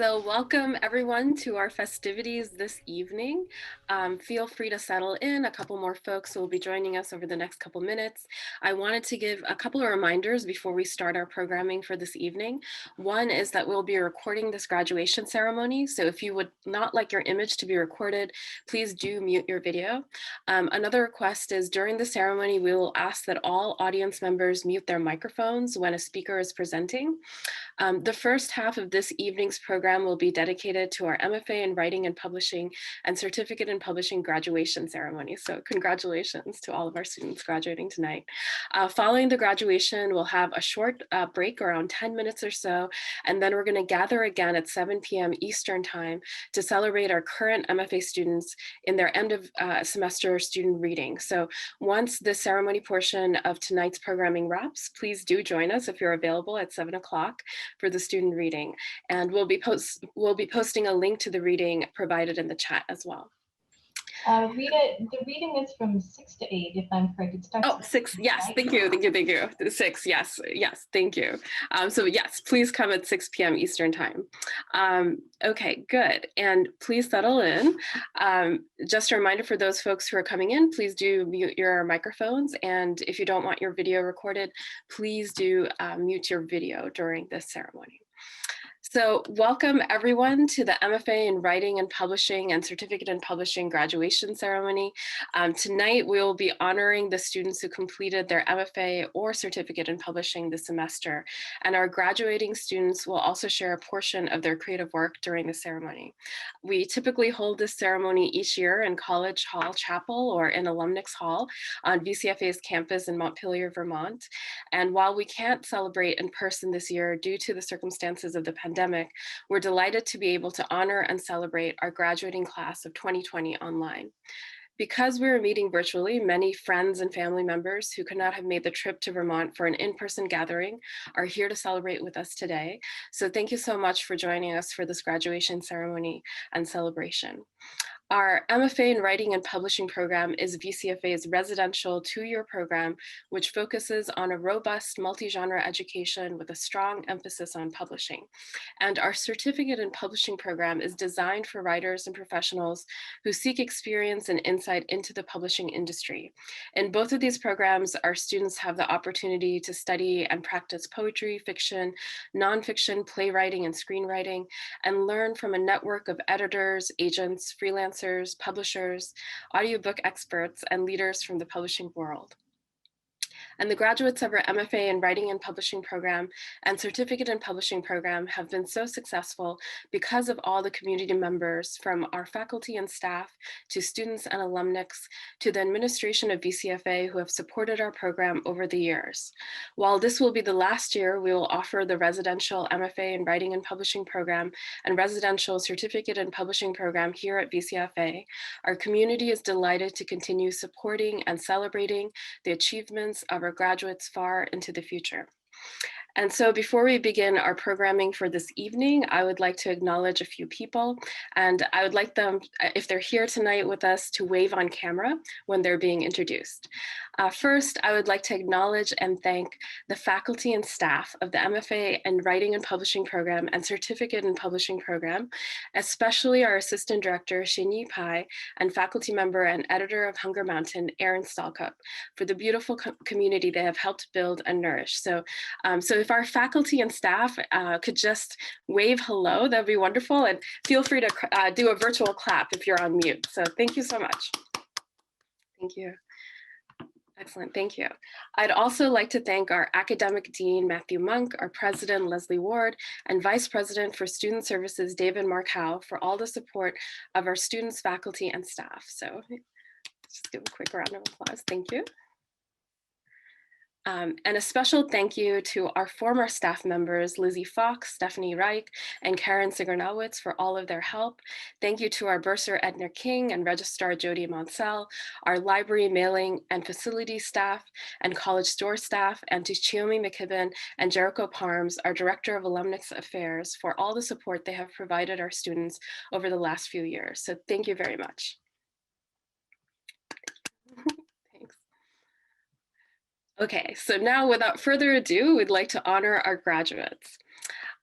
So welcome everyone to our festivities this evening. Feel free to settle in. A couple more folks will be joining us over the next couple minutes. I wanted to give a couple of reminders before we start our programming for this evening. One is that we'll be recording this graduation ceremony. So if you would not like your image to be recorded, please do mute your video. Another request is during the ceremony, we will ask that all audience members mute their microphones when a speaker is presenting. The first half of this evening's program will be dedicated to our MFA in Writing and Publishing and Certificate in Publishing graduation ceremony. So congratulations to all of our students graduating tonight. Following the graduation, we'll have a short break around 10 minutes or so, and then we're going to gather again at 7 p.m. Eastern Time to celebrate our current MFA students in their end of semester student reading. So once the ceremony portion of tonight's programming wraps, please do join us if you're available at 7 o'clock for the student reading. And we'll be posting a link to the reading provided in the chat as well. Rita, the reading is from 6 to 8, if I'm correct. It starts. Oh, 6. Yes, right? Thank you. 6. Yes, thank you. So yes, please come at 6 p.m. Eastern Time. Okay, good. And please settle in. Just a reminder for those folks who are coming in, please do mute your microphones. And if you don't want your video recorded, please do mute your video during this ceremony. So welcome everyone to the MFA in Writing and Publishing and Certificate in Publishing graduation ceremony. Tonight we will be honoring the students who completed their MFA or Certificate in Publishing this semester, and our graduating students will also share a portion of their creative work during the ceremony. We typically hold this ceremony each year in College Hall Chapel or in Alumnix Hall on VCFA's campus in Montpelier, Vermont. And while we can't celebrate in person this year due to the circumstances of the pandemic, we're delighted to be able to honor and celebrate our graduating class of 2020 online. Because we are meeting virtually, many friends and family members who could not have made the trip to Vermont for an in-person gathering are here to celebrate with us today. So thank you so much for joining us for this graduation ceremony and celebration. Our MFA in Writing and Publishing program is VCFA's residential 2-year program, which focuses on a robust multi-genre education with a strong emphasis on publishing. And our Certificate in Publishing program is designed for writers and professionals who seek experience and insight into the publishing industry. In both of these programs, our students have the opportunity to study and practice poetry, fiction, nonfiction, playwriting, and screenwriting, and learn from a network of editors, agents, freelancers, publishers, audiobook experts, and leaders from the publishing world. And the graduates of our MFA in Writing and Publishing program and Certificate in Publishing program have been so successful because of all the community members, from our faculty and staff to students and alumnix to the administration of VCFA who have supported our program over the years. While this will be the last year, we will offer the residential MFA in Writing and Publishing program and residential Certificate in Publishing program here at VCFA. Our community is delighted to continue supporting and celebrating the achievements of our graduates far into the future. And so before we begin our programming for this evening, I would like to acknowledge a few people, and I would like them, if they're here tonight with us, to wave on camera when they're being introduced. First, I would like to acknowledge and thank the faculty and staff of the MFA in Writing and Publishing program and Certificate in Publishing program, especially our Assistant Director, Xinyi Pai, and faculty member and editor of Hunger Mountain, Erin Stalcup, for the beautiful community they have helped build and nourish. So if our faculty and staff could just wave hello, that'd be wonderful. And feel free to do a virtual clap if you're on mute. So thank you so much. Thank you. Excellent, thank you. I'd also like to thank our Academic Dean, Matthew Monk, our President, Leslie Ward, and Vice President for Student Services, David Markow, for all the support of our students, faculty, and staff. So just give a quick round of applause, thank you. And a special thank you to our former staff members, Lizzie Fox, Stephanie Reich, and Karen Sigurnowitz for all of their help. Thank you to our bursar, Edna King, and registrar, Jody Monsell, our library, mailing, and facility staff, and college store staff, and to Chiomi McKibben and Jericho Parms, our Director of Alumnix Affairs, for all the support they have provided our students over the last few years. So thank you very much. Okay, so now without further ado, we'd like to honor our graduates.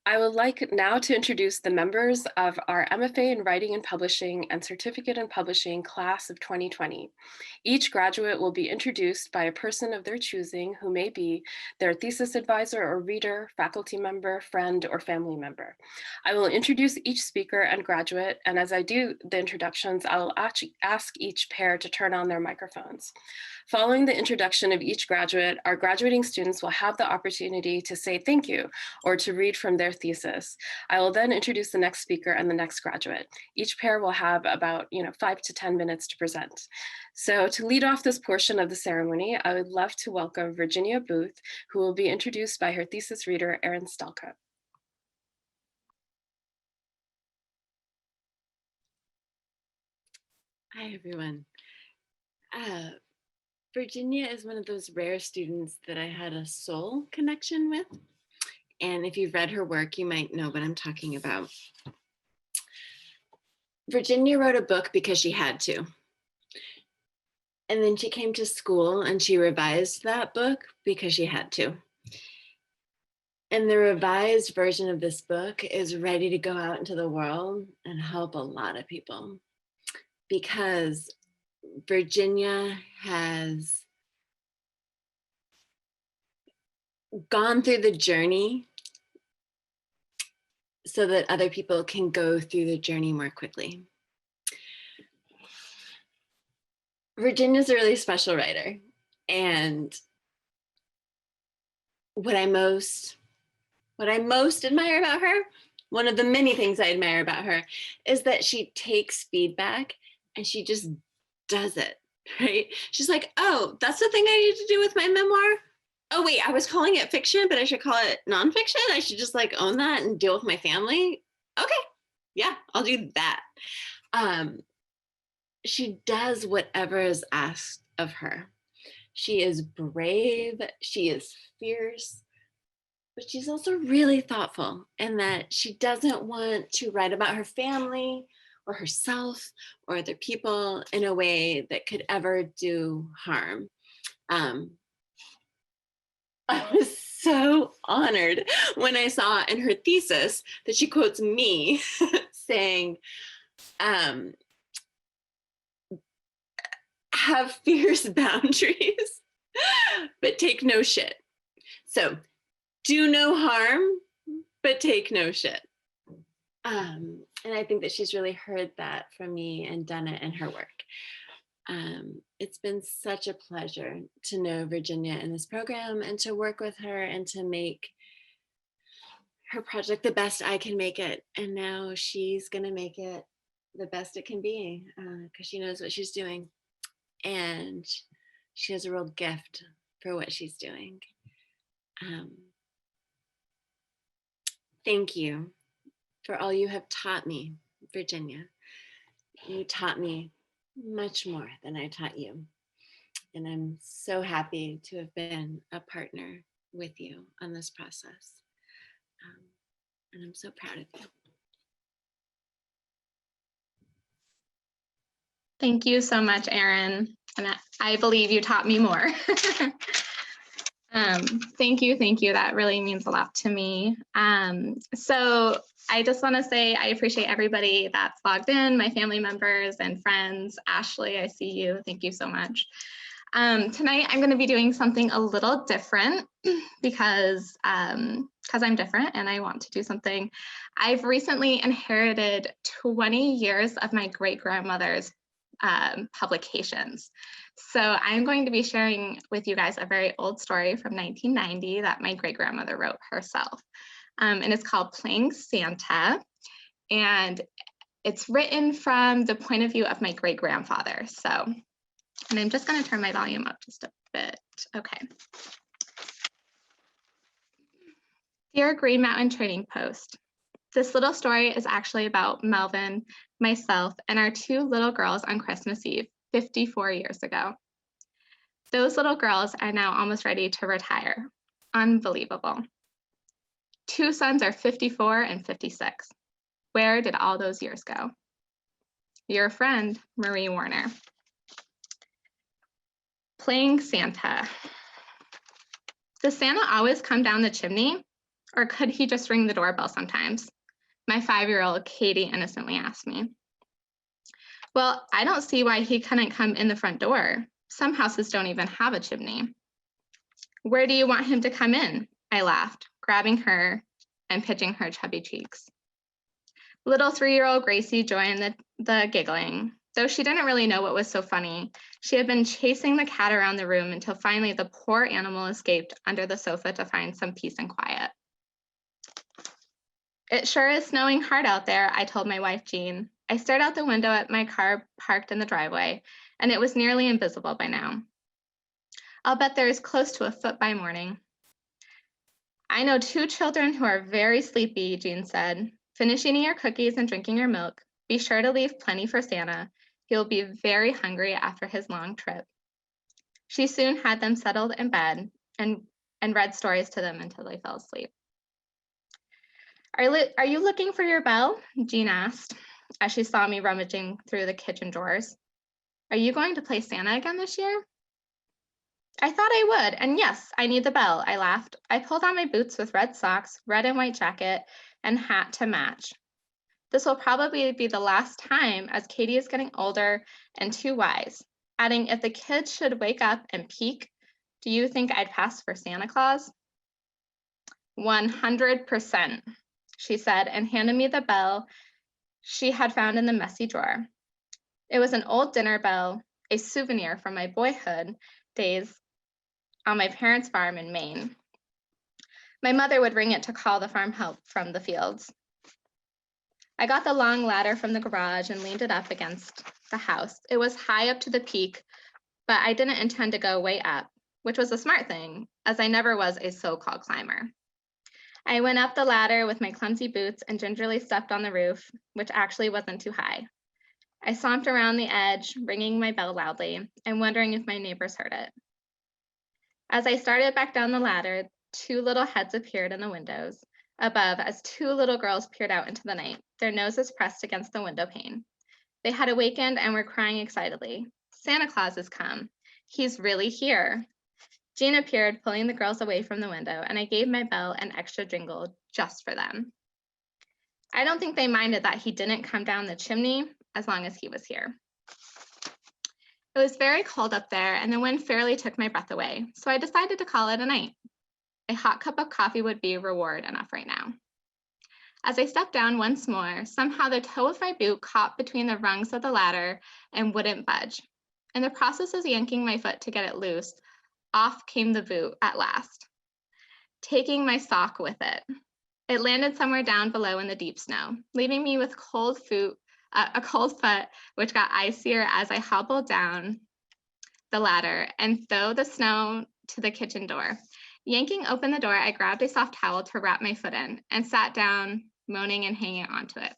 I would like now to introduce the members of our MFA in Writing and Publishing and Certificate in Publishing class of 2020. Each graduate will be introduced by a person of their choosing who may be their thesis advisor or reader, faculty member, friend, or family member. I will introduce each speaker and graduate, and as I do the introductions, I will ask each pair to turn on their microphones. Following the introduction of each graduate, our graduating students will have the opportunity to say thank you or to read from their thesis. I will then introduce the next speaker and the next graduate. Each pair will have about 5 to 10 minutes to present. So to lead off this portion of the ceremony, I would love to welcome Virginia Booth, who will be introduced by her thesis reader, Erin Stelka. Hi, everyone. Virginia is one of those rare students that I had a soul connection with. And if you've read her work, you might know what I'm talking about. Virginia wrote a book because she had to. And then she came to school and she revised that book because she had to. And the revised version of this book is ready to go out into the world and help a lot of people, because Virginia has gone through the journey so that other people can go through the journey more quickly. Virginia's a really special writer, and what I most admire about her, one of the many things I admire about her, is that she takes feedback and she just does it, right? She's like, oh, that's the thing I need to do with my memoir? Oh wait, I was calling it fiction, but I should call it nonfiction? I should just like own that and deal with my family? Okay, yeah, I'll do that. She does whatever is asked of her. She is brave, she is fierce, but she's also really thoughtful in that she doesn't want to write about her family or herself or other people in a way that could ever do harm. I was so honored when I saw in her thesis that she quotes me saying, have fierce boundaries, but take no shit. So do no harm, but take no shit. And I think that she's really heard that from me and done it in her work. It's been such a pleasure to know Virginia in this program and to work with her and to make her project the best I can make it. And now she's gonna make it the best it can be because she knows what she's doing. And she has a real gift for what she's doing. Thank you for all you have taught me, Virginia. You taught me much more than I taught you. And I'm so happy to have been a partner with you on this process. And I'm so proud of you. Thank you so much, Erin. And I believe you taught me more. Thank you. That really means a lot to me. So I just want to say I appreciate everybody that's logged in, my family members and friends. Ashley, I see you. Thank you so much. Tonight I'm going to be doing something a little different because I'm different and I want to do something. I've recently inherited 20 years of my great-grandmother's publications. So I'm going to be sharing with you guys a very old story from 1990 that my great-grandmother wrote herself. And it's called Playing Santa. And it's written from the point of view of my great-grandfather. So, and I'm just going to turn my volume up just a bit. Okay. Dear Green Mountain Trading Post, this little story is actually about Melvin, myself, and our two little girls on Christmas Eve, 54 years ago. Those little girls are now almost ready to retire. Unbelievable. Two sons are 54 and 56. Where did all those years go? Your friend, Marie Warner. Playing Santa. Does Santa always come down the chimney? Or could he just ring the doorbell sometimes? My 5-year-old Katie innocently asked me. Well, I don't see why he couldn't come in the front door. Some houses don't even have a chimney. Where do you want him to come in? I laughed, grabbing her and pitching her chubby cheeks. Little 3-year-old Gracie joined the giggling. Though she didn't really know what was so funny, she had been chasing the cat around the room until finally the poor animal escaped under the sofa to find some peace and quiet. It sure is snowing hard out there, I told my wife, Jean. I stared out the window at my car parked in the driveway, and it was nearly invisible by now. I'll bet there is close to a foot by morning. I know 2 children who are very sleepy, Jean said. Finish eating your cookies and drinking your milk. Be sure to leave plenty for Santa. He'll be very hungry after his long trip. She soon had them settled in bed and read stories to them until they fell asleep. Are you looking for your bell? Jean asked as she saw me rummaging through the kitchen drawers. Are you going to play Santa again this year? I thought I would, and yes, I need the bell, I laughed. I pulled on my boots with red socks, red and white jacket, and hat to match. This will probably be the last time as Katie is getting older and too wise, adding, if the kids should wake up and peek, do you think I'd pass for Santa Claus? 100%, she said, and handed me the bell she had found in the messy drawer. It was an old dinner bell, a souvenir from my boyhood days on my parents' farm in Maine. My mother would ring it to call the farm help from the fields. I got the long ladder from the garage and leaned it up against the house. It was high up to the peak, but I didn't intend to go way up, which was a smart thing, as I never was a so-called climber. I went up the ladder with my clumsy boots and gingerly stepped on the roof, which actually wasn't too high. I stomped around the edge, ringing my bell loudly and wondering if my neighbors heard it. As I started back down the ladder, 2 little heads appeared in the windows above as 2 little girls peered out into the night, their noses pressed against the window pane. They had awakened and were crying excitedly. Santa Claus has come. He's really here. Jean appeared, pulling the girls away from the window, and I gave my bell an extra jingle just for them. I don't think they minded that he didn't come down the chimney as long as he was here. It was very cold up there, and the wind fairly took my breath away, so I decided to call it a night. A hot cup of coffee would be reward enough right now. As I stepped down once more, somehow the toe of my boot caught between the rungs of the ladder and wouldn't budge. In the process of yanking my foot to get it loose, off came the boot at last, taking my sock with it. It landed somewhere down below in the deep snow, leaving me with a cold foot, which got icier as I hobbled down the ladder and threw the snow to the kitchen door. Yanking open the door, I grabbed a soft towel to wrap my foot in and sat down, moaning and hanging onto it.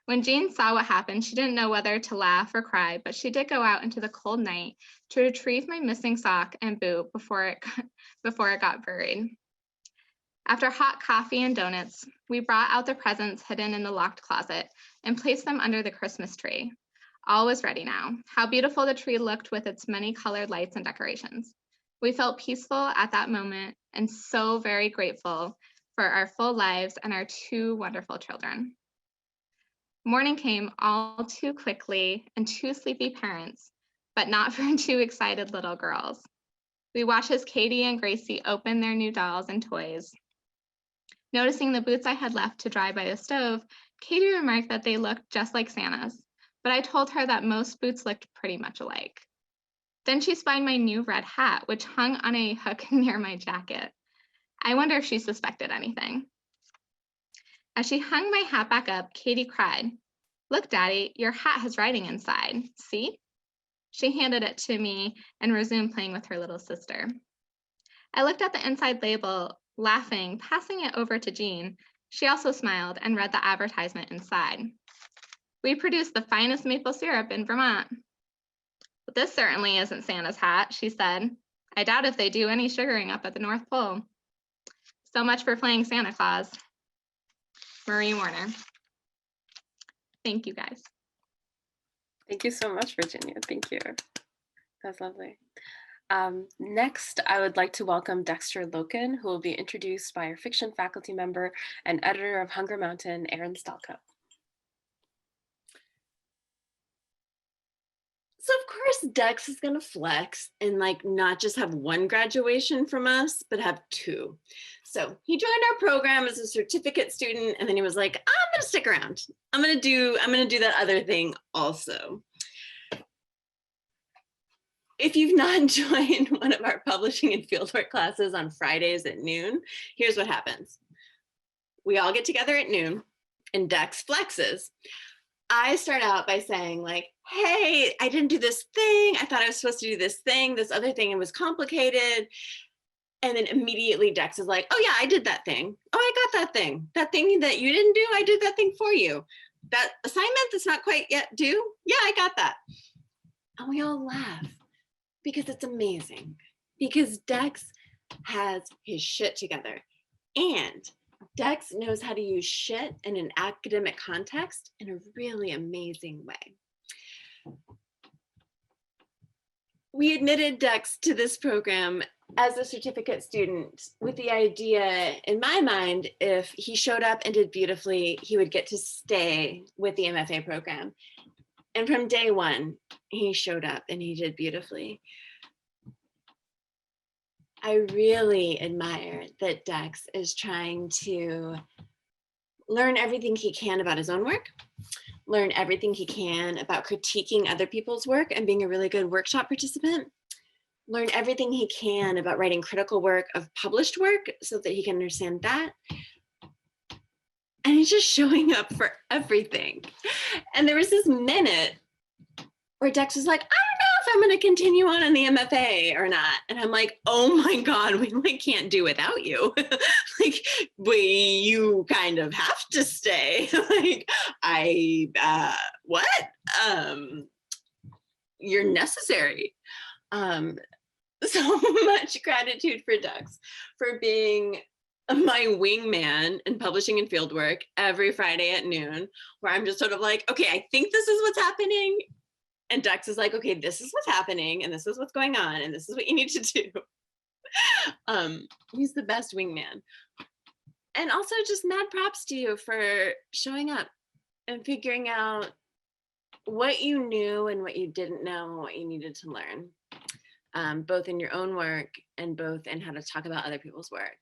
When Jean saw what happened, she didn't know whether to laugh or cry, but she did go out into the cold night to retrieve my missing sock and boot before it got buried. After hot coffee and donuts, we brought out the presents hidden in the locked closet and placed them under the Christmas tree. All was ready now. How beautiful the tree looked with its many colored lights and decorations. We felt peaceful at that moment and so very grateful for our full lives and our 2 wonderful children. Morning came all too quickly and 2 sleepy parents, but not for 2 excited little girls. We watched as Katie and Gracie opened their new dolls and toys. Noticing the boots I had left to dry by the stove, Katie remarked that they looked just like Santa's, but I told her that most boots looked pretty much alike. Then she spied my new red hat, which hung on a hook near my jacket. I wonder if she suspected anything. As she hung my hat back up, Katie cried, "Look, Daddy, your hat has writing inside. See?" She handed it to me and resumed playing with her little sister. I looked at the inside label, laughing, passing it over to Jean. She also smiled and read the advertisement inside. "We produce the finest maple syrup in Vermont." "But this certainly isn't Santa's hat," she said. "I doubt if they do any sugaring up at the North Pole." So much for playing Santa Claus. Marie Warner. Thank you, guys. Thank you so much, Virginia. Thank you. That's lovely. Next, I would like to welcome Dexter Loken, who will be introduced by our fiction faculty member and editor of Hunger Mountain, Erin Stalco. So of course Dex is gonna flex and like not just have one graduation from us, but have two. So he joined our program as a certificate student, and then he was like, I'm gonna stick around. I'm gonna do that other thing also. If you've not joined one of our publishing and fieldwork classes on Fridays at noon, here's what happens. We all get together at noon and Dex flexes. I start out by saying like, hey, I didn't do this thing. I thought I was supposed to do this thing, this other thing, and was complicated. And then immediately Dex is like, oh yeah, I did that thing. Oh, I got that thing. That thing that you didn't do, I did that thing for you. That assignment that's not quite yet due, yeah, I got that. And we all laugh because it's amazing. Because Dex has his shit together. And Dex knows how to use shit in an academic context in a really amazing way. We admitted Dex to this program as a certificate student with the idea, in my mind, if he showed up and did beautifully, he would get to stay with the MFA program. And from day one, he showed up and he did beautifully. I really admire that Dex is trying to learn everything he can about his own work, learn everything he can about critiquing other people's work and being a really good workshop participant, learn everything he can about writing critical work of published work so that he can understand that. And he's just showing up for everything. And there was this minute where Dex was like, I don't know if I'm going to continue on in the MFA or not. And I'm like, oh my God, we like can't do without you. Like, you kind of have to stay. Like, what? You're necessary. So much gratitude for Dex for being my wingman in publishing and fieldwork every Friday at noon, where I'm just sort of like, okay, I think this is what's happening. And Dex is like, okay, this is what's happening and this is what's going on and this is what you need to do. He's the best wingman. And also just mad props to you for showing up and figuring out what you knew and what you didn't know and what you needed to learn, both in your own work and both in how to talk about other people's work.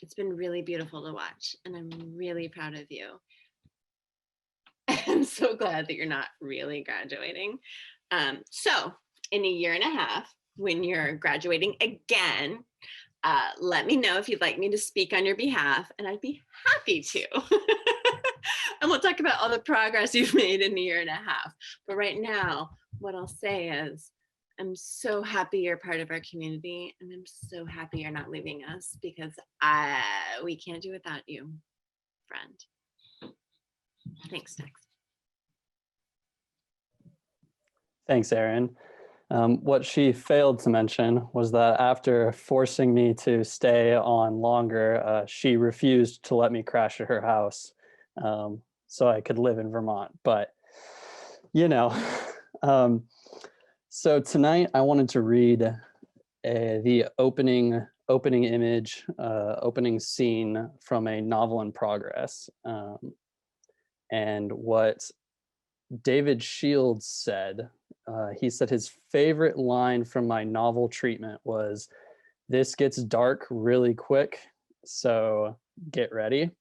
It's been really beautiful to watch and I'm really proud of you. I'm so glad that you're not really graduating. So in a year and a half, when you're graduating again, let me know if you'd like me to speak on your behalf, and I'd be happy to. And we'll talk about all the progress you've made in a year and a half. But right now, what I'll say is, I'm so happy you're part of our community, and I'm so happy you're not leaving us because we can't do without you, friend. Thanks, Dex. Thanks, Erin. What she failed to mention was that after forcing me to stay on longer, she refused to let me crash at her house so I could live in Vermont. But, you know, so tonight I wanted to read the opening image, opening scene from a novel in progress. And what David Shields said, he said his favorite line from my novel treatment was, "This gets dark really quick, so get ready."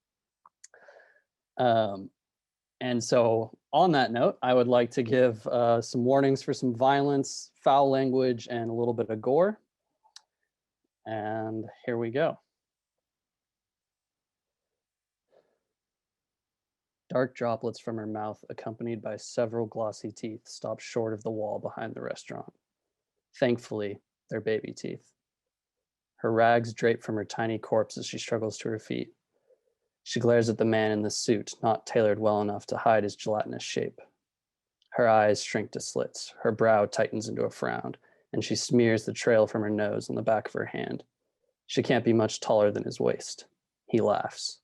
And so on that note, I would like to give some warnings for some violence, foul language, and a little bit of gore. And here we go. Dark droplets from her mouth, accompanied by several glossy teeth, stopped short of the wall behind the restaurant. Thankfully, they're baby teeth. Her rags drape from her tiny corpse as she struggles to her feet. She glares at the man in the suit, not tailored well enough to hide his gelatinous shape. Her eyes shrink to slits, her brow tightens into a frown, and she smears the trail from her nose on the back of her hand. She can't be much taller than his waist. He laughs.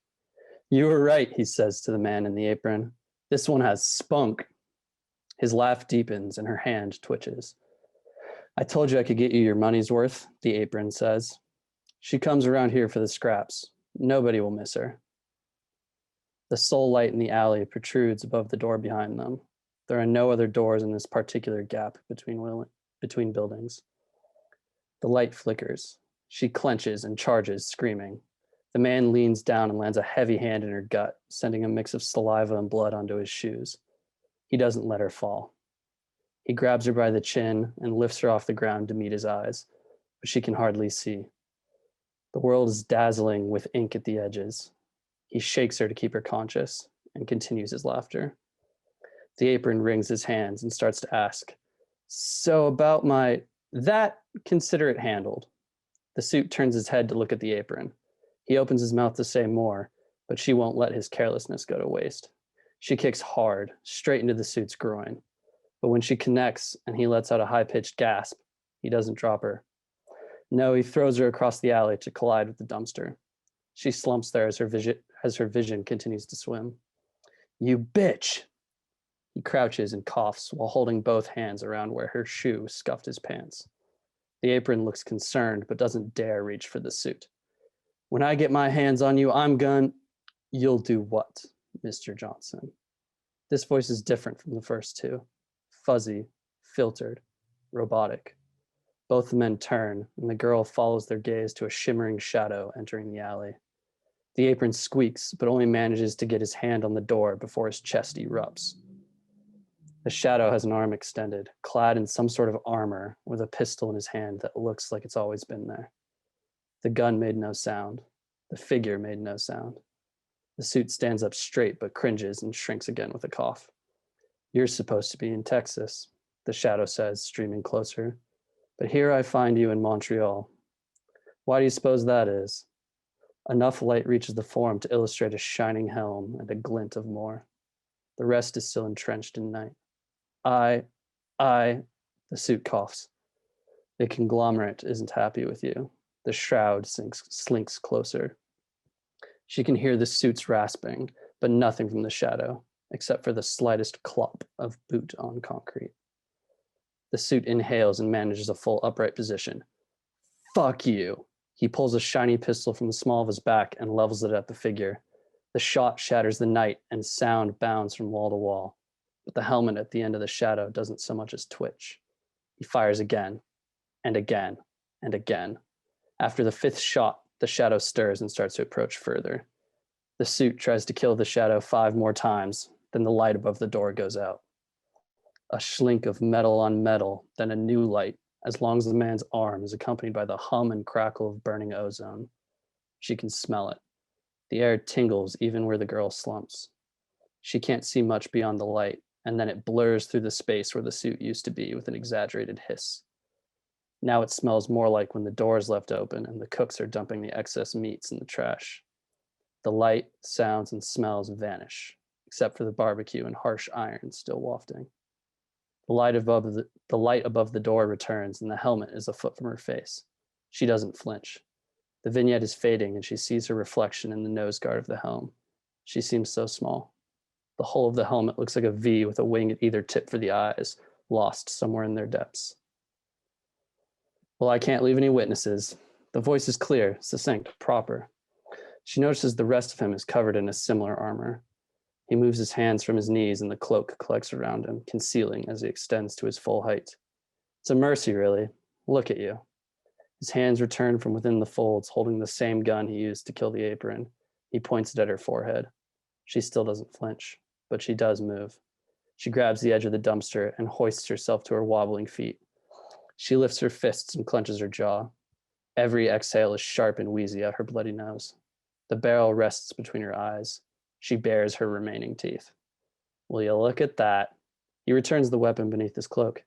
"You were right," he says to the man in the apron. "This one has spunk." His laugh deepens and her hand twitches. I told you I could get you your money's worth, the apron says. She comes around here for the scraps. Nobody will miss her. The sole light in the alley protrudes above the door behind them. There are no other doors in this particular gap between buildings. The light flickers. She clenches and charges, screaming. The man leans down and lands a heavy hand in her gut, sending a mix of saliva and blood onto his shoes. He doesn't let her fall. He grabs her by the chin and lifts her off the ground to meet his eyes, but she can hardly see. The world is dazzling with ink at the edges. He shakes her to keep her conscious and continues his laughter. The apron wrings his hands and starts to ask, "So about that, consider it handled." The suit turns his head to look at the apron. He opens his mouth to say more, but she won't let his carelessness go to waste. She kicks hard, straight into the suit's groin. But when she connects and he lets out a high-pitched gasp, he doesn't drop her. No, he throws her across the alley to collide with the dumpster. She slumps there as her vision continues to swim. "You bitch!" He crouches and coughs while holding both hands around where her shoe scuffed his pants. The apron looks concerned but doesn't dare reach for the suit. "When I get my hands on you, You'll do what, Mr. Johnson?" This voice is different from the first two. Fuzzy, filtered, robotic. Both the men turn, and the girl follows their gaze to a shimmering shadow entering the alley. The apron squeaks, but only manages to get his hand on the door before his chest erupts. The shadow has an arm extended, clad in some sort of armor, with a pistol in his hand that looks like it's always been there. The gun made no sound. The figure made no sound. The suit stands up straight, but cringes and shrinks again with a cough. "You're supposed to be in Texas," the shadow says, streaming closer. "But here I find you in Montreal. Why do you suppose that is?" Enough light reaches the form to illustrate a shining helm and a glint of more. The rest is still entrenched in night. The suit coughs. The conglomerate isn't happy with you. The shroud slinks closer. She can hear the suit's rasping, but nothing from the shadow, except for the slightest clop of boot on concrete. The suit inhales and manages a full upright position. "Fuck you." He pulls a shiny pistol from the small of his back and levels it at the figure. The shot shatters the night and sound bounds from wall to wall, but the helmet at the end of the shadow doesn't so much as twitch. He fires again, and again, and again. After the fifth shot, the shadow stirs and starts to approach further. The suit tries to kill the shadow 5 more times, then the light above the door goes out. A schlink of metal on metal, then a new light, as long as the man's arm is accompanied by the hum and crackle of burning ozone. She can smell it. The air tingles even where the girl slumps. She can't see much beyond the light, and then it blurs through the space where the suit used to be with an exaggerated hiss. Now it smells more like when the door is left open and the cooks are dumping the excess meats in the trash. The light, sounds, and smells vanish, except for the barbecue and harsh iron still wafting. The light above the door returns, and the helmet is a foot from her face. She doesn't flinch. The vignette is fading, and she sees her reflection in the nose guard of the helm. She seems so small. The whole of the helmet looks like a V with a wing at either tip for the eyes, lost somewhere in their depths. "Well, I can't leave any witnesses." The voice is clear, succinct, proper. She notices the rest of him is covered in a similar armor. He moves his hands from his knees and the cloak collects around him, concealing as he extends to his full height. "It's a mercy, really. Look at you." His hands return from within the folds, holding the same gun he used to kill the apron. He points it at her forehead. She still doesn't flinch, but she does move. She grabs the edge of the dumpster and hoists herself to her wobbling feet. She lifts her fists and clenches her jaw. Every exhale is sharp and wheezy out her bloody nose. The barrel rests between her eyes. She bares her remaining teeth. "Will you look at that?" He returns the weapon beneath his cloak.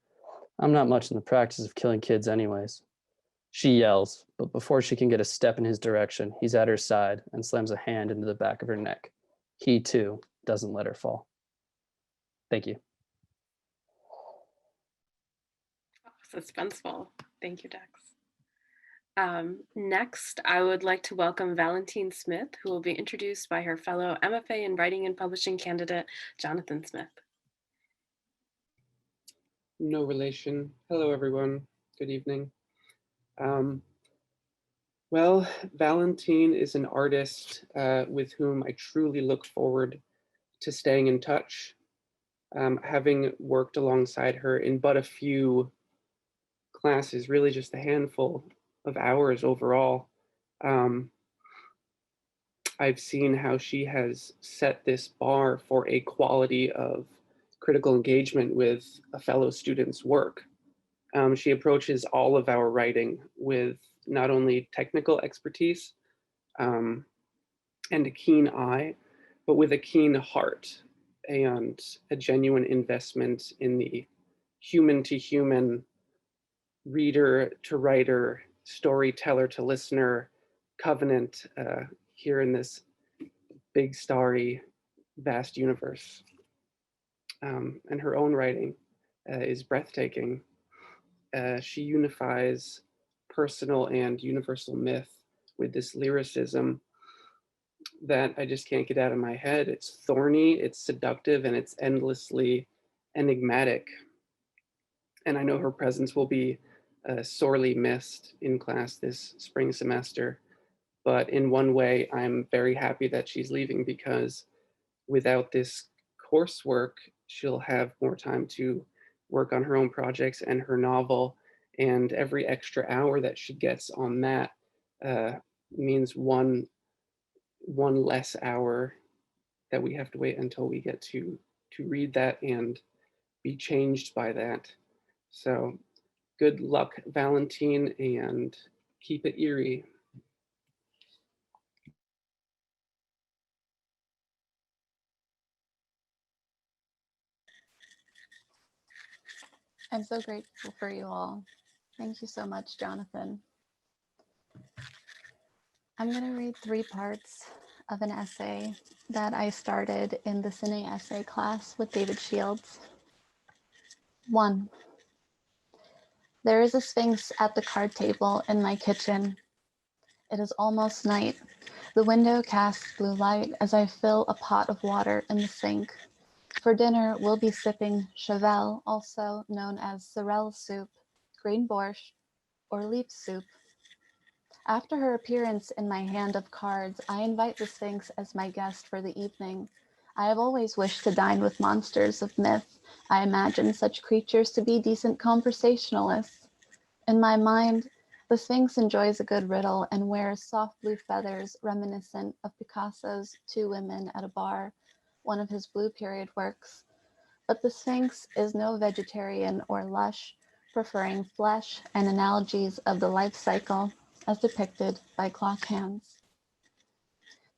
"I'm not much in the practice of killing kids anyways." She yells, but before she can get a step in his direction, he's at her side and slams a hand into the back of her neck. He, too, doesn't let her fall. Thank you. Suspenseful. Thank you, Dex. Next, I would like to welcome Valentine Smith, who will be introduced by her fellow MFA in Writing and Publishing candidate, Jonathan Smith. No relation. Hello, everyone. Good evening. Well, Valentine is an artist with whom I truly look forward to staying in touch. Having worked alongside her in but a few classes, really just a handful of hours overall, I've seen how she has set this bar for a quality of critical engagement with a fellow student's work. She approaches all of our writing with not only technical expertise and a keen eye, but with a keen heart and a genuine investment in the human to human, reader to writer, storyteller to listener covenant here in this big, starry, vast universe. And her own writing is breathtaking. She unifies personal and universal myth with this lyricism that I just can't get out of my head. It's thorny, it's seductive, and it's endlessly enigmatic. And I know her presence will be sorely missed in class this spring semester. But in one way, I'm very happy that she's leaving, because without this coursework, she'll have more time to work on her own projects and her novel. And every extra hour that she gets on that means one less hour that we have to wait until we get to read that and be changed by that. So good luck, Valentine, and keep it eerie. I'm so grateful for you all. Thank you so much, Jonathan. I'm going to read 3 parts of an essay that I started in the Cine essay class with David Shields. 1. There is a sphinx at the card table in my kitchen. It is almost night. The window casts blue light as I fill a pot of water in the sink. For dinner, we'll be sipping cheval, also known as sorrel soup, green borscht, or leaf soup. After her appearance in my hand of cards, I invite the Sphinx as my guest for the evening. I have always wished to dine with monsters of myth. I imagine such creatures to be decent conversationalists. In my mind, the Sphinx enjoys a good riddle and wears soft blue feathers reminiscent of Picasso's Two Women at a Bar, one of his Blue Period works. But the Sphinx is no vegetarian or lush, preferring flesh and analogies of the life cycle as depicted by clock hands.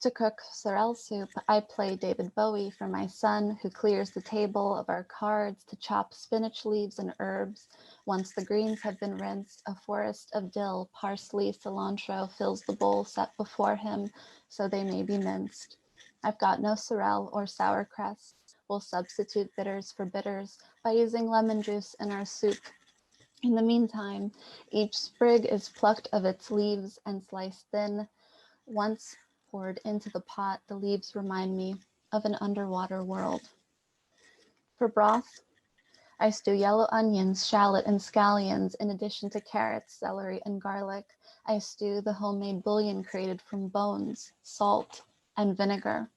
To cook sorrel soup, I play David Bowie for my son, who clears the table of our cards to chop spinach leaves and herbs. Once the greens have been rinsed, a forest of dill, parsley, cilantro fills the bowl set before him, so they may be minced. I've got no sorrel or sour cress. We'll substitute bitters for bitters by using lemon juice in our soup. In the meantime, each sprig is plucked of its leaves and sliced thin. Once poured into the pot, the leaves remind me of an underwater world. For broth, I stew yellow onions, shallot, and scallions in addition to carrots, celery, and garlic. I stew the homemade bouillon created from bones, salt, and vinegar.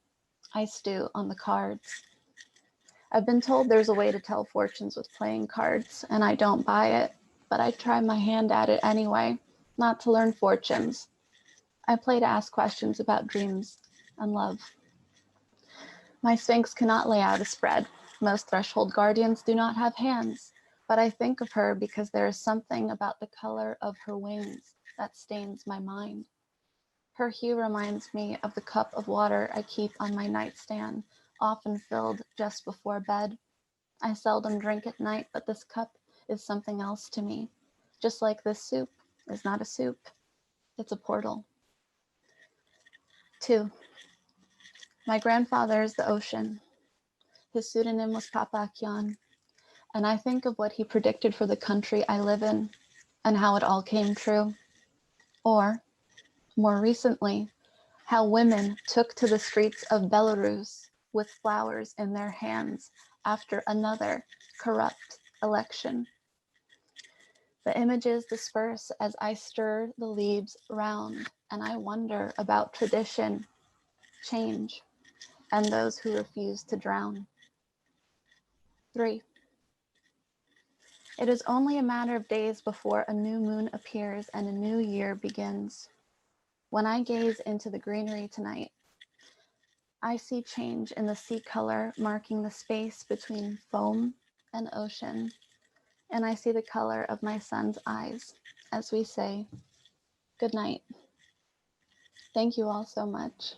I stew on the cards. I've been told there's a way to tell fortunes with playing cards, and I don't buy it, but I try my hand at it anyway, not to learn fortunes. I play to ask questions about dreams and love. My Sphinx cannot lay out a spread. Most threshold guardians do not have hands, but I think of her because there is something about the color of her wings that stains my mind. Her hue reminds me of the cup of water I keep on my nightstand, often filled just before bed. I seldom drink at night, but this cup is something else to me. Just like this soup is not a soup, it's a portal. 2. My grandfather is the ocean. His pseudonym was Papakian, and I think of what he predicted for the country I live in and how it all came true. Or, more recently, how women took to the streets of Belarus with flowers in their hands after another corrupt election. The images disperse as I stir the leaves round, and I wonder about tradition, change, and those who refuse to drown. 3. It is only a matter of days before a new moon appears and a new year begins. When I gaze into the greenery tonight, I see change in the sea color marking the space between foam and ocean, and I see the color of my son's eyes as we say, good night. Thank you all so much.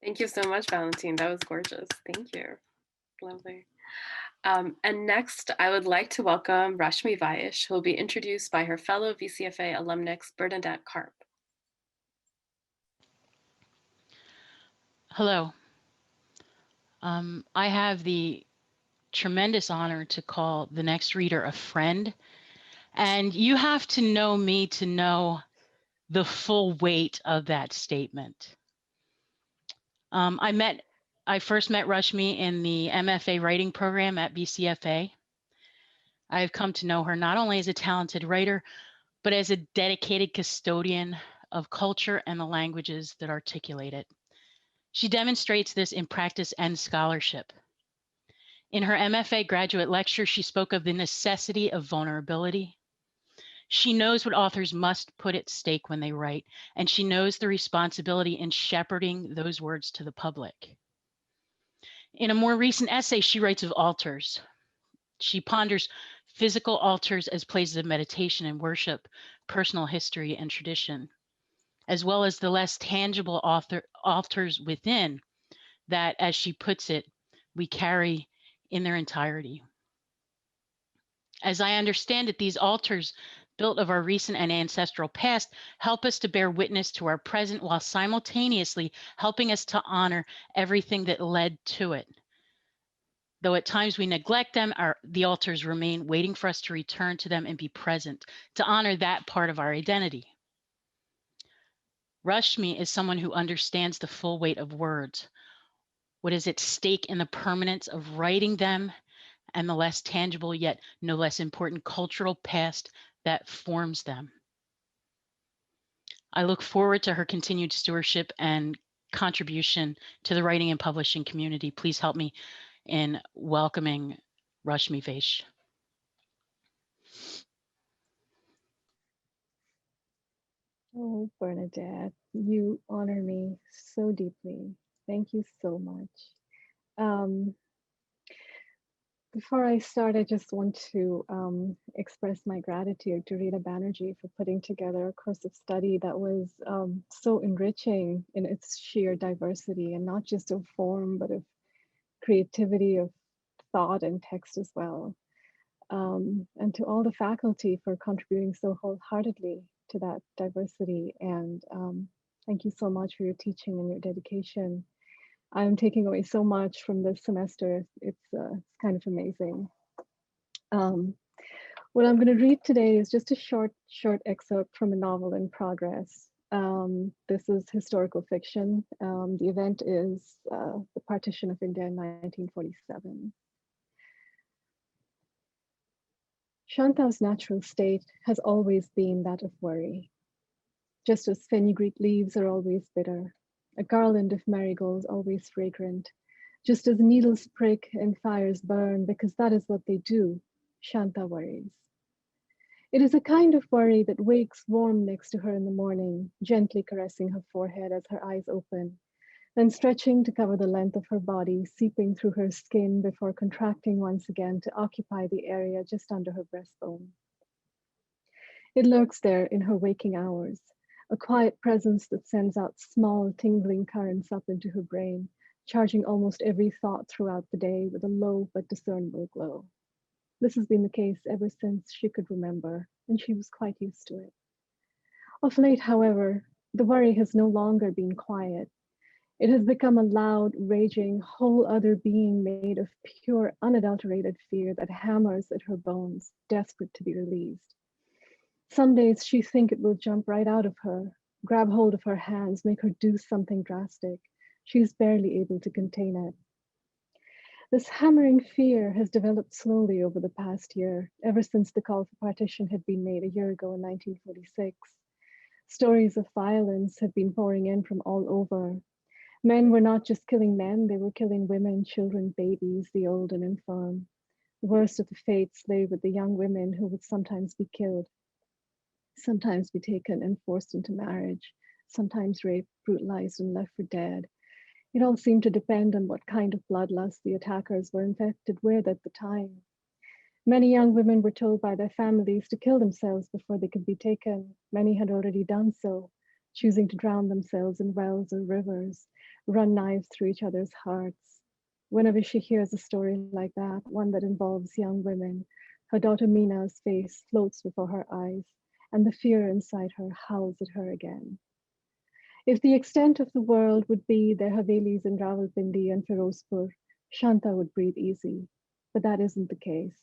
Thank you so much, Valentine. That was gorgeous. Thank you. Lovely. And next, I would like to welcome Rashmi Vaish, who will be introduced by her fellow VCFA alumnus, Bernadette Karp. Hello. I have the tremendous honor to call the next reader a friend, and you have to know me to know the full weight of that statement. I first met Rashmi in the MFA writing program at VCFA. I've come to know her not only as a talented writer, but as a dedicated custodian of culture and the languages that articulate it. She demonstrates this in practice and scholarship. In her MFA graduate lecture, she spoke of the necessity of vulnerability. She knows what authors must put at stake when they write, and she knows the responsibility in shepherding those words to the public. In a more recent essay, she writes of altars. She ponders physical altars as places of meditation and worship, personal history and tradition, as well as the less tangible altars within that, as she puts it, we carry in their entirety. As I understand it, these altars, built of our recent and ancestral past, help us to bear witness to our present while simultaneously helping us to honor everything that led to it. Though at times we neglect them, the altars remain waiting for us to return to them and be present, to honor that part of our identity. Rashmi is someone who understands the full weight of words, what is at stake in the permanence of writing them, and the less tangible yet no less important cultural past that forms them. I look forward to her continued stewardship and contribution to the writing and publishing community. Please help me in welcoming Rashmi Vaish. Oh, Bernadette, you honor me so deeply. Thank you so much. Before I start, I just want to express my gratitude to Rita Banerjee for putting together a course of study that was so enriching in its sheer diversity, and not just of form, but of creativity, of thought and text as well. And to all the faculty for contributing so wholeheartedly to that diversity. And thank you so much for your teaching and your dedication. I'm taking away so much from this semester. It's kind of amazing. What I'm going to read today is just a short excerpt from a novel in progress. This is historical fiction. The event is the partition of India in 1947. Shanta's natural state has always been that of worry. Just as fenugreek leaves are always bitter, a garland of marigolds always fragrant, just as needles prick and fires burn, because that is what they do, Shanta worries. It is a kind of worry that wakes warm next to her in the morning, gently caressing her forehead as her eyes open, then stretching to cover the length of her body, seeping through her skin before contracting once again to occupy the area just under her breastbone. It lurks there in her waking hours, a quiet presence that sends out small tingling currents up into her brain, charging almost every thought throughout the day with a low but discernible glow. This has been the case ever since she could remember, and she was quite used to it. Of late, however, the worry has no longer been quiet. It has become a loud, raging, whole other being made of pure, unadulterated fear that hammers at her bones, desperate to be released. Some days she thinks it will jump right out of her, grab hold of her hands, make her do something drastic. She's barely able to contain it. This hammering fear has developed slowly over the past year, ever since the call for partition had been made a year ago in 1946. Stories of violence have been pouring in from all over. Men were not just killing men, they were killing women, children, babies, the old and infirm. The worst of the fates lay with the young women who would sometimes be killed, sometimes be taken and forced into marriage, sometimes raped, brutalized, and left for dead. It all seemed to depend on what kind of bloodlust the attackers were infected with at the time. Many young women were told by their families to kill themselves before they could be taken. Many had already done so, choosing to drown themselves in wells or rivers, run knives through each other's hearts. Whenever she hears a story like that, one that involves young women, her daughter Mina's face floats before her eyes, and the fear inside her howls at her again. If the extent of the world would be their Havelis in Rawalpindi and Firozpur, Shanta would breathe easy, but that isn't the case.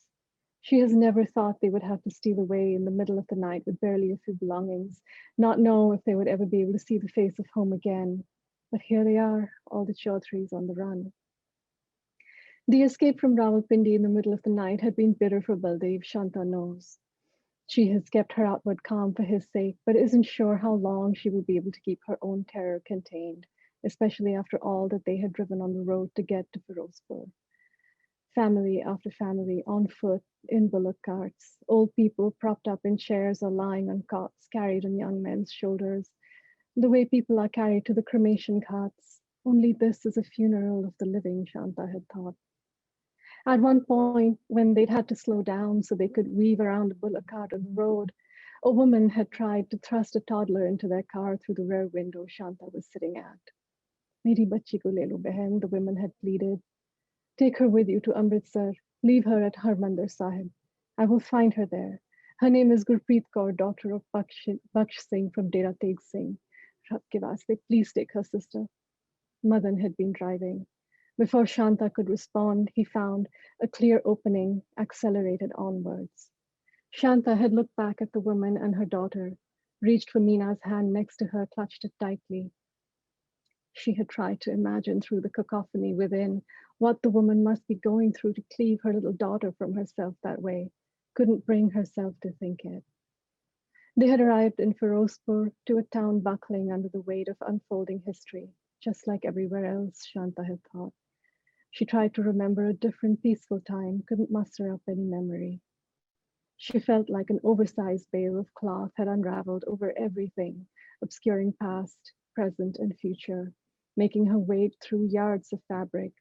She has never thought they would have to steal away in the middle of the night with barely a few belongings, not know if they would ever be able to see the face of home again. But here they are, all the Chaudhrys on the run. The escape from Rawalpindi in the middle of the night had been bitter for Baldev, Shanta knows. She has kept her outward calm for his sake, but isn't sure how long she will be able to keep her own terror contained, especially after all that they had driven on the road to get to Firozpur. Family after family on foot, in bullock carts, old people propped up in chairs or lying on cots carried on young men's shoulders, the way people are carried to the cremation carts. Only this is a funeral of the living, Shanta had thought. At one point, when they'd had to slow down so they could weave around the bullock cart on the road, a woman had tried to thrust a toddler into their car through the rear window Shanta was sitting at. Meri bachchi ko le lo behan, the women had pleaded. Take her with you to Amritsar. Leave her at Harmandir Sahib. I will find her there. Her name is Gurpreet Kaur, daughter of Baksh Singh from Dera Teg Singh. Rab ke vaste, please take her, sister. Madan had been driving. Before Shanta could respond, he found a clear opening, accelerated onwards. Shanta had looked back at the woman and her daughter, reached for Mina's hand next to her, clutched it tightly. She had tried to imagine through the cacophony within what the woman must be going through to cleave her little daughter from herself that way, couldn't bring herself to think it. They had arrived in Firozpur, to a town buckling under the weight of unfolding history, just like everywhere else, Shanta had thought. She tried to remember a different peaceful time, couldn't muster up any memory. She felt like an oversized bale of cloth had unraveled over everything, obscuring past, present, and future, making her wade through yards of fabric,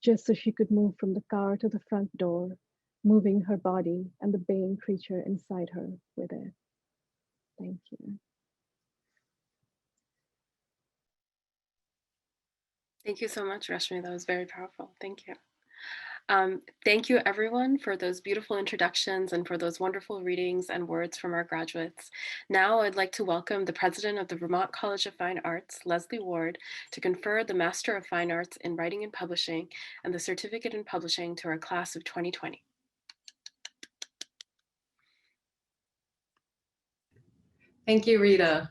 just so she could move from the car to the front door, moving her body and the baying creature inside her with it. Thank you. Thank you so much, Rashmi. That was very powerful. Thank you. Thank you, everyone, for those beautiful introductions and for those wonderful readings and words from our graduates. Now I'd like to welcome the president of the Vermont College of Fine Arts, Leslie Ward, to confer the Master of Fine Arts in Writing and Publishing and the Certificate in Publishing to our class of 2020. Thank you, Rita.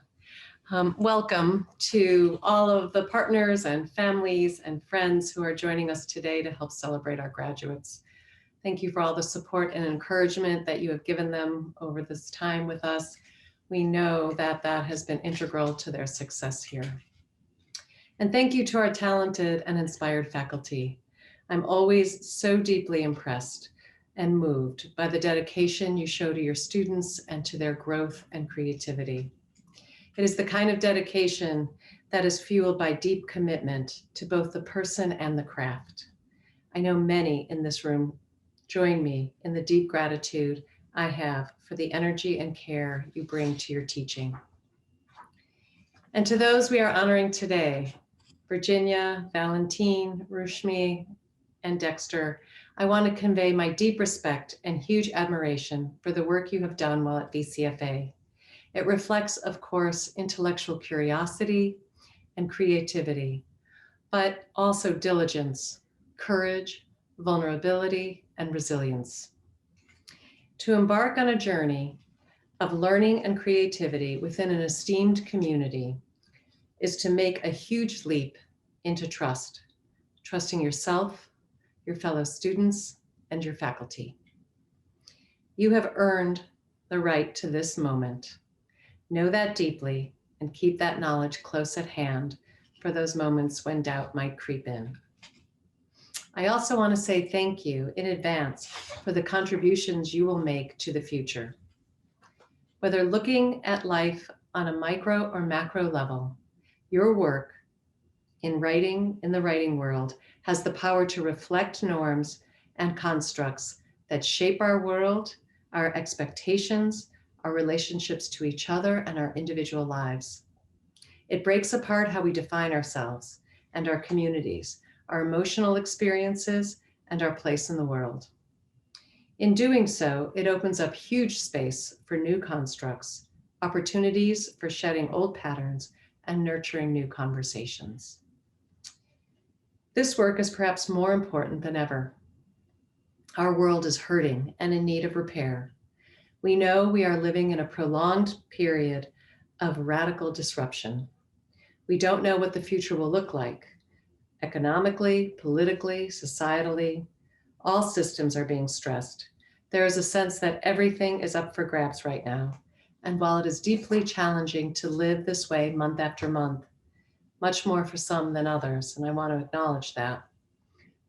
Welcome to all of the partners and families and friends who are joining us today to help celebrate our graduates. Thank you for all the support and encouragement that you have given them over this time with us. We know that that has been integral to their success here. And thank you to our talented and inspired faculty. I'm always so deeply impressed and moved by the dedication you show to your students and to their growth and creativity. It is the kind of dedication that is fueled by deep commitment to both the person and the craft. I know many in this room join me in the deep gratitude I have for the energy and care you bring to your teaching. And to those we are honoring today, Virginia, Valentine, Rushmi, and Dexter, I want to convey my deep respect and huge admiration for the work you have done while at VCFA. It reflects, of course, intellectual curiosity and creativity, but also diligence, courage, vulnerability, and resilience. To embark on a journey of learning and creativity within an esteemed community is to make a huge leap into trust, trusting yourself, your fellow students, and your faculty. You have earned the right to this moment. Know that deeply and keep that knowledge close at hand for those moments when doubt might creep in. I also want to say thank you in advance for the contributions you will make to the future. Whether looking at life on a micro or macro level, your work in the writing world has the power to reflect norms and constructs that shape our world, our expectations, our relationships to each other, and our individual lives. It breaks apart how we define ourselves and our communities, our emotional experiences, and our place in the world. In doing so, it opens up huge space for new constructs, opportunities for shedding old patterns, and nurturing new conversations. This work is perhaps more important than ever. Our world is hurting and in need of repair. We know we are living in a prolonged period of radical disruption. We don't know what the future will look like. Economically, politically, societally, all systems are being stressed. There is a sense that everything is up for grabs right now. And while it is deeply challenging to live this way month after month, much more for some than others, and I want to acknowledge that,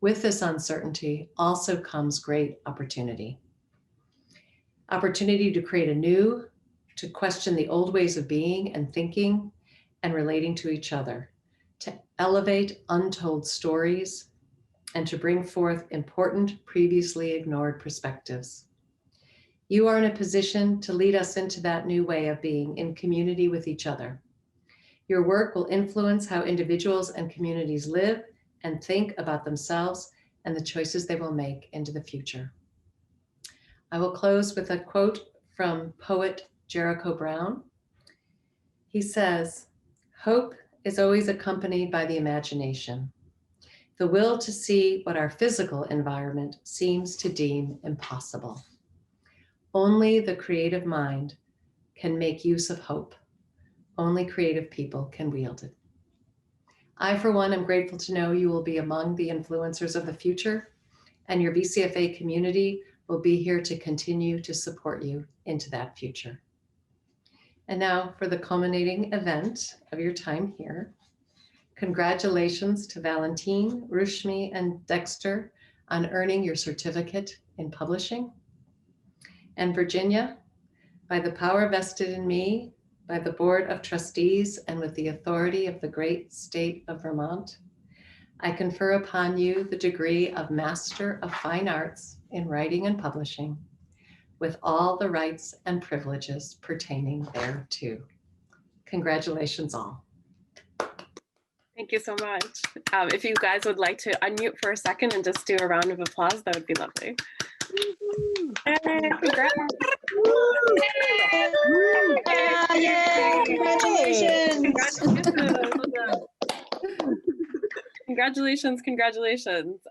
with this uncertainty also comes great opportunity. Opportunity to create anew, to question the old ways of being and thinking and relating to each other, to elevate untold stories, and to bring forth important, previously ignored perspectives. You are in a position to lead us into that new way of being in community with each other. Your work will influence how individuals and communities live and think about themselves and the choices they will make into the future. I will close with a quote from poet Jericho Brown. He says, "Hope is always accompanied by the imagination, the will to see what our physical environment seems to deem impossible. Only the creative mind can make use of hope. Only creative people can wield it." I, for one, am grateful to know you will be among the influencers of the future, and your VCFA community will be here to continue to support you into that future. And now for the culminating event of your time here. Congratulations to Valentine, Rushmi, and Dexter on earning your certificate in publishing. And Virginia, by the power vested in me, by the Board of Trustees, and with the authority of the great state of Vermont, I confer upon you the degree of Master of Fine Arts in Writing and Publishing, with all the rights and privileges pertaining thereto. Congratulations all. Thank you so much. If you guys would like to unmute for a second and just do a round of applause, that would be lovely. Yay, congrats. Yay, congratulations. Congratulations, congratulations.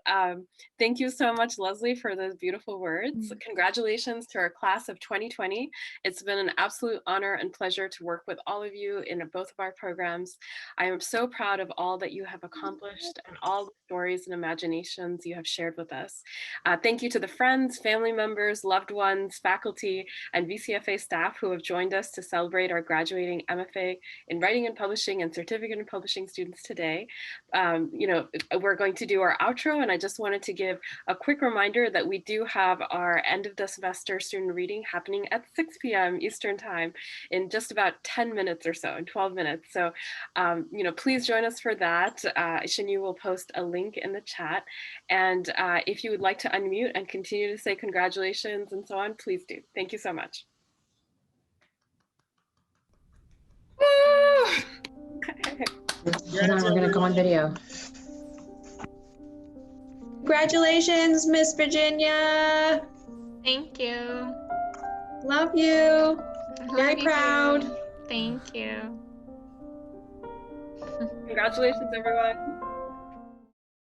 Thank you so much, Leslie, for those beautiful words. Congratulations to our class of 2020. It's been an absolute honor and pleasure to work with all of you in both of our programs. I am so proud of all that you have accomplished and all the stories and imaginations you have shared with us. Thank you to the friends, family members, loved ones, faculty, and VCFA staff who have joined us to celebrate our graduating MFA in Writing and Publishing and Certificate in Publishing students today. We're going to do our outro, and I just wanted to give a quick reminder that we do have our end of the semester student reading happening at 6 p.m. Eastern time in just about 10 minutes or so, in 12 minutes. So, please join us for that. Shinyu will post a link in the chat. And if you would like to unmute and continue to say congratulations and so on, please do. Thank you so much. Hold on, we're gonna go on video. Congratulations, Miss Virginia. Thank you. Love you. Very Love you proud. too. Thank you. Congratulations, everyone.